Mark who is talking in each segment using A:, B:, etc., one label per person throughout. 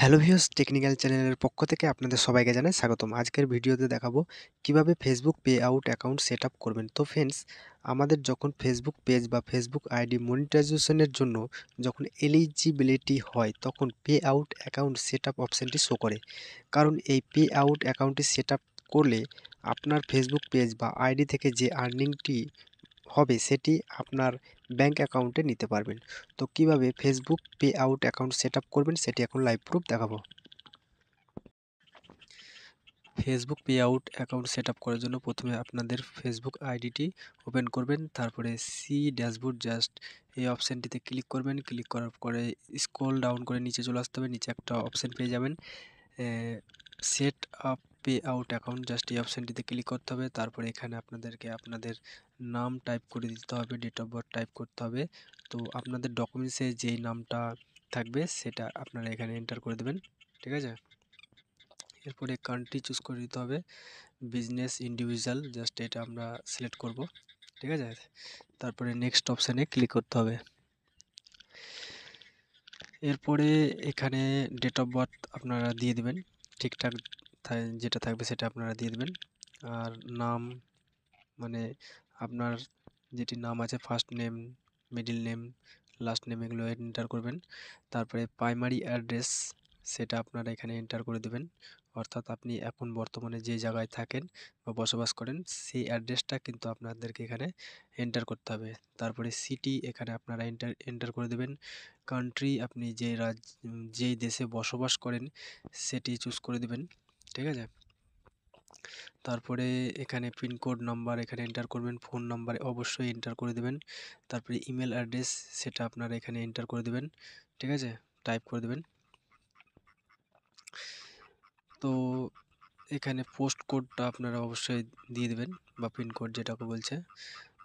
A: Hello viewers, technical চ্যানেলের পক্ষ থেকে আপনাদের সবাইকে জানাই স্বাগতম। আজকের ভিডিওতে দেখাবো কিভাবে Facebook pay out account set up করবেন। তো ফ্রেন্ডস, আমাদের যখন ফেসবুক পেজ বা ফেসবুক আইডি মনিটাইজেশনের জন্য যখন এলিজিবিলিটি হয়, তখন pay out account set up অপশানটি শো করে। কারণ এই পে আউট অ্যাকাউন্টটি সেট আপ করলে আপনার ফেসবুক পেজ বা আইডি থেকে যে আর্নিংটি হবে সেটি আপনার ব্যাংক অ্যাকাউন্টে নিতে পারবেন। তো কিভাবে Facebook pay out account set up করবেন সেটি এখন লাইভ প্রুফ দেখাবো। Facebook pay out account set up করার জন্য প্রথমে আপনাদের ফেসবুক আইডিটি ওপেন করবেন, তারপরে সি ড্যাশবোর্ড জাস্ট এই অপশানটিতে ক্লিক করবেন। ক্লিক করার পরে স্ক্রল ডাউন করে নিচে চলে আসতে হবে। নিচে একটা অপশান পেয়ে যাবেন, set up pay out account, just এই অপশানটিতে ক্লিক করতে হবে। তারপরে এখানে আপনাদেরকে আপনাদের নাম টাইপ করে দিতে হবে, ডেট অফ বার্থ টাইপ করতে হবে। তো আপনাদের ডকুমেন্টসে যেই নামটা থাকবে সেটা আপনারা এখানে এন্টার করে দেবেন, ঠিক আছে। এরপরে কান্ট্রি চুজ করে দিতে হবে, বিজনেস ইন্ডিভিজুয়াল, জাস্ট এটা আমরা সিলেক্ট করব, ঠিক আছে। তারপরে নেক্সট অপশানে ক্লিক করতে হবে। এরপরে এখানে ডেট অফ বার্থ আপনারা দিয়ে দেবেন, ঠিকঠাক যেটা থাকবে সেটা আপনারা দিয়ে দেবেন। আর নাম, মানে আপনার যেটি নাম আছে, first name, middle name, last name, এগুলো এন্টার করবেন। তারপরে প্রাইমারি অ্যাড্রেস সেটা আপনারা এখানে এন্টার করে দেবেন, অর্থাৎ আপনি এখন বর্তমানে যে জায়গায় থাকেন বা বসবাস করেন সেই অ্যাড্রেসটা কিন্তু আপনাদেরকে এখানে এন্টার করতে হবে। তারপরে সিটি এখানে আপনারা এন্টার করে দেবেন। কান্ট্রি আপনি যেই দেশে বসবাস করেন সেটি চুজ করে দেবেন, ঠিক আছে। তারপরে এখানে পিনকোড নাম্বার এখানে এন্টার করবেন, ফোন নাম্বার অবশ্যই এন্টার করে দেবেন। তারপরে ইমেল অ্যাড্রেস সেটা আপনারা এখানে এন্টার করে দেবেন, ঠিক আছে, টাইপ করে দেবেন। তো এখানে পোস্ট কোডটা আপনারা অবশ্যই দিয়ে দেবেন, বা পিনকোড যেটাকে বলছে।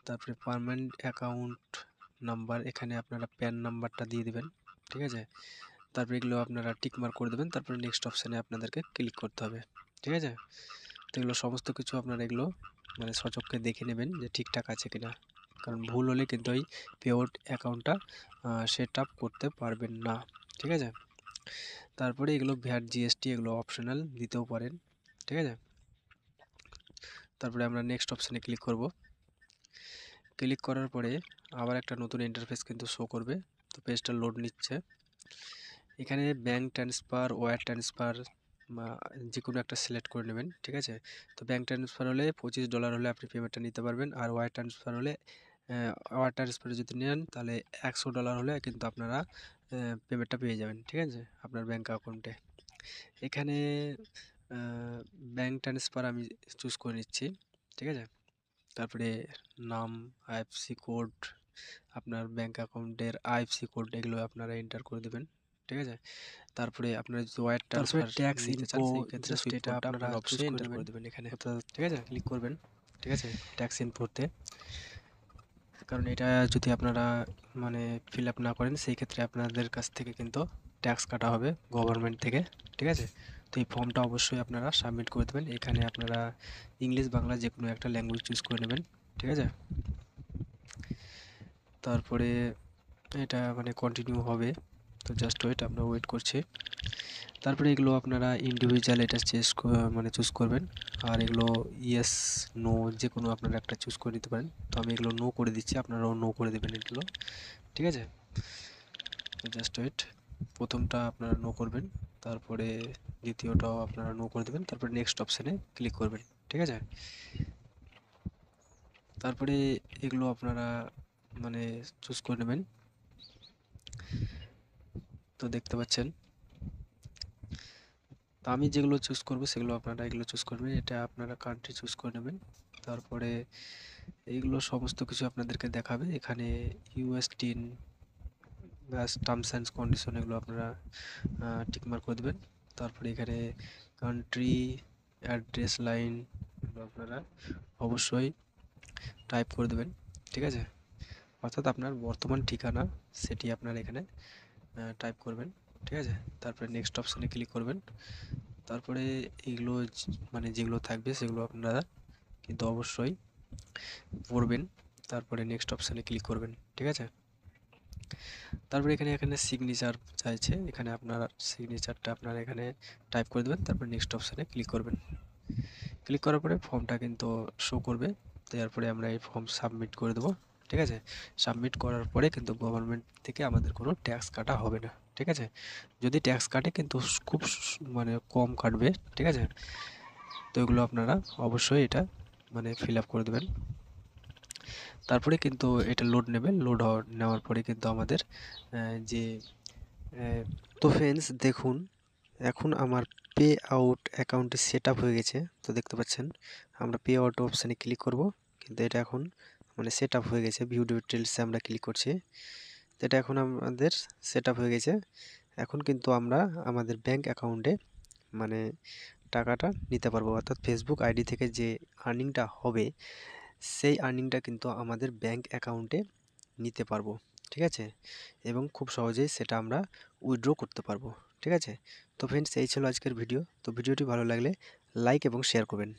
A: তারপরে পার্মানেন্ট অ্যাকাউন্ট নাম্বার এখানে আপনারা প্যান নাম্বারটা দিয়ে দেবেন, ঠিক আছে। তারপরে এগুলো আপনারা টিক মার্ক করে দেবেন। তারপরে নেক্সট অপশানে আপনাদেরকে ক্লিক করতে হবে, ঠিক আছে। তো এগুলো সমস্ত কিছু আপনারা এগুলো মানে সচক্ষে দেখে নেবেন যে ঠিকঠাক আছে কিনা, কারণ ভুল হলে কিন্তু ওই পেআউট অ্যাকাউন্টটা সেট আপ করতে পারবেন না, ঠিক আছে। তারপরে এগুলো ভ্যাট জিএসটি এগুলো অপশনাল দিতেও পারেন, ঠিক আছে। তারপরে আমরা নেক্সট অপশানে ক্লিক করব। ক্লিক করার পরে আবার একটা নতুন ইন্টারফেস কিন্তু শো করবে। তো পেজটা লোড নিচ্ছে। এখানে ব্যাঙ্ক ট্রান্সফার, ওয়্যার ট্রান্সফার বা যে কোনো একটা সিলেক্ট করে নেবেন, ঠিক আছে। তো ব্যাঙ্ক ট্রান্সফার হলে $25 হলে আপনি পেমেন্টটা নিতে পারবেন, আর ওয়্যার ট্রান্সফার হলে ওয়্যার ট্রান্সফারে যদি নেন তাহলে $100 হলে কিন্তু আপনারা পেমেন্টটা পেয়ে যাবেন, ঠিক আছে, আপনার ব্যাঙ্ক অ্যাকাউন্টে। এখানে ব্যাঙ্ক ট্রান্সফার আমি চুজ করে নিচ্ছি, ঠিক আছে। তারপরে নাম, আইএফসি কোড, আপনার ব্যাঙ্ক অ্যাকাউন্টের আইএফসি কোড এগুলো আপনারা এন্টার করে দেবেন, ঠিক আছে। তারপরে আপনারা যদি ওয়্যার ট্রান্সফার
B: ট্যাক্স
A: নিতে চান
B: ইনফো
A: সেই ক্ষেত্রে
B: জাস্ট
A: সুইফট
B: এটা
A: কোডটা
B: আপনারা
A: আপনারা
B: চুজ
A: অবশ্যই
B: করে
A: এন্টার
B: নেবেন,
A: করে দেবেন এখানে,
B: অর্থাৎ
A: ঠিক আছে। ক্লিক করবেন, ঠিক আছে, ট্যাক্স ইনফোতে। কারণ এটা যদি আপনারা মানে ফিল আপ না করেন সেই ক্ষেত্রে আপনাদের কাছ থেকে কিন্তু ট্যাক্স কাটা হবে গভর্নমেন্ট থেকে, ঠিক আছে। তো এই ফর্মটা অবশ্যই আপনারা সাবমিট করে দেবেন। এখানে আপনারা ইংলিশ বাংলা যে কোনো একটা ল্যাঙ্গুয়েজ চুজ করে নেবেন, ঠিক আছে। তারপরে এটা মানে কন্টিনিউ হবে, তো জাস্ট ওয়েট, আমরা ওয়েট করছি। তারপরে এগুলো আপনারা ইন্ডিভিজুয়াল এটা মানে চুজ করবেন, আর এগুলো ইয়েস নো যে কোনো আপনারা একটা চুজ করে নিতে পারেন। তো আমি এগুলো নো করে দিচ্ছি, আপনারাও নো করে দেবেন এগুলো, ঠিক আছে। তো জাস্ট ওয়েট, প্রথমটা আপনারা নো করবেন, তারপরে দ্বিতীয়টাও আপনারা নো করে দেবেন, তারপরে নেক্সট অপশানে ক্লিক করবেন, ঠিক আছে। তারপরে এগুলো আপনারা মানে চুজ করে নেবেন। তো দেখতে পাচ্ছেন, তো আমি যেগুলো চুজ করব সেগুলো আপনারা এগুলো চুজ করবেন, এটা আপনারা কান্ট্রি চুজ করে নেবেন। তারপরে এইগুলো সমস্ত কিছু আপনাদেরকে দেখাবে এখানে, ইউএসটিন ব্যাস টার্মস অ্যান্ড কন্ডিশন এগুলো আপনারা টিকমার্ক করে দেবেন। তারপরে এখানে কান্ট্রি অ্যাড্রেস লাইন এগুলো আপনারা অবশ্যই টাইপ করে দেবেন, ঠিক আছে, অর্থাৎ আপনার বর্তমান ঠিকানা সেটি আপনারা এখানে টাইপ করবেন, ঠিক আছে। তারপরে নেক্সট অপশানে ক্লিক করবেন। তারপরে এইগুলো মানে যেগুলো থাকবে সেগুলো আপনারা কিন্তু অবশ্যই পড়বেন। তারপরে নেক্সট অপশানে ক্লিক করবেন, ঠিক আছে। তারপরে এখানে সিগনেচার চাইছে, এখানে আপনার সিগনেচারটা আপনারা এখানে টাইপ করে দেবেন, তারপর নেক্সট অপশানে ক্লিক করবেন। ক্লিক করার পরে ফর্মটা কিন্তু শো করবে, তারপরে আমরা এই ফর্ম সাবমিট করে দেবো। ঠিক আছে, সাবমিট করার পরে কিন্তু গভর্নমেন্ট থেকে আমাদের কোনো ট্যাক্স কাটা হবে না। ঠিক আছে, যদি ট্যাক্স কাটে কিন্তু খুব মানে কম কাটবে। ঠিক আছে, তো এগুলো আপনারা অবশ্যই এটা মানে ফিল আপ করে দেবেন। তারপরে কিন্তু এটা লোড নেবে, নেওয়ার পরে কিন্তু আমাদের যে তো ফ্রেন্ডস দেখুন, এখন আমার পে আউট অ্যাকাউন্টটি সেট আপ হয়ে গেছে। তো দেখতে পাচ্ছেন আমরা পে আউট অপশানে ক্লিক করব, কিন্তু এটা এখন মানে সেট আপ হয়ে গেছে। ভিউ ডিটেলসে আমরা ক্লিক করছি, তো এটা এখন আমাদের সেট আপ হয়ে গেছে। এখন কিন্তু আমরা আমাদের ব্যাংক অ্যাকাউন্টে মানে টাকাটা নিতে পারবো, অর্থাৎ ফেসবুক আইডি থেকে যে আর্নিংটা হবে সেই আর্নিংটা কিন্তু আমাদের ব্যাংক অ্যাকাউন্টে নিতে পারবো। ঠিক আছে, এবং খুব সহজেই সেটা আমরা উইথড্র করতে পারবো। ঠিক আছে, তো ফ্রেন্ডস এই ছিল আজকের ভিডিও। তো ভিডিওটি ভালো লাগলে লাইক এবং শেয়ার করবেন।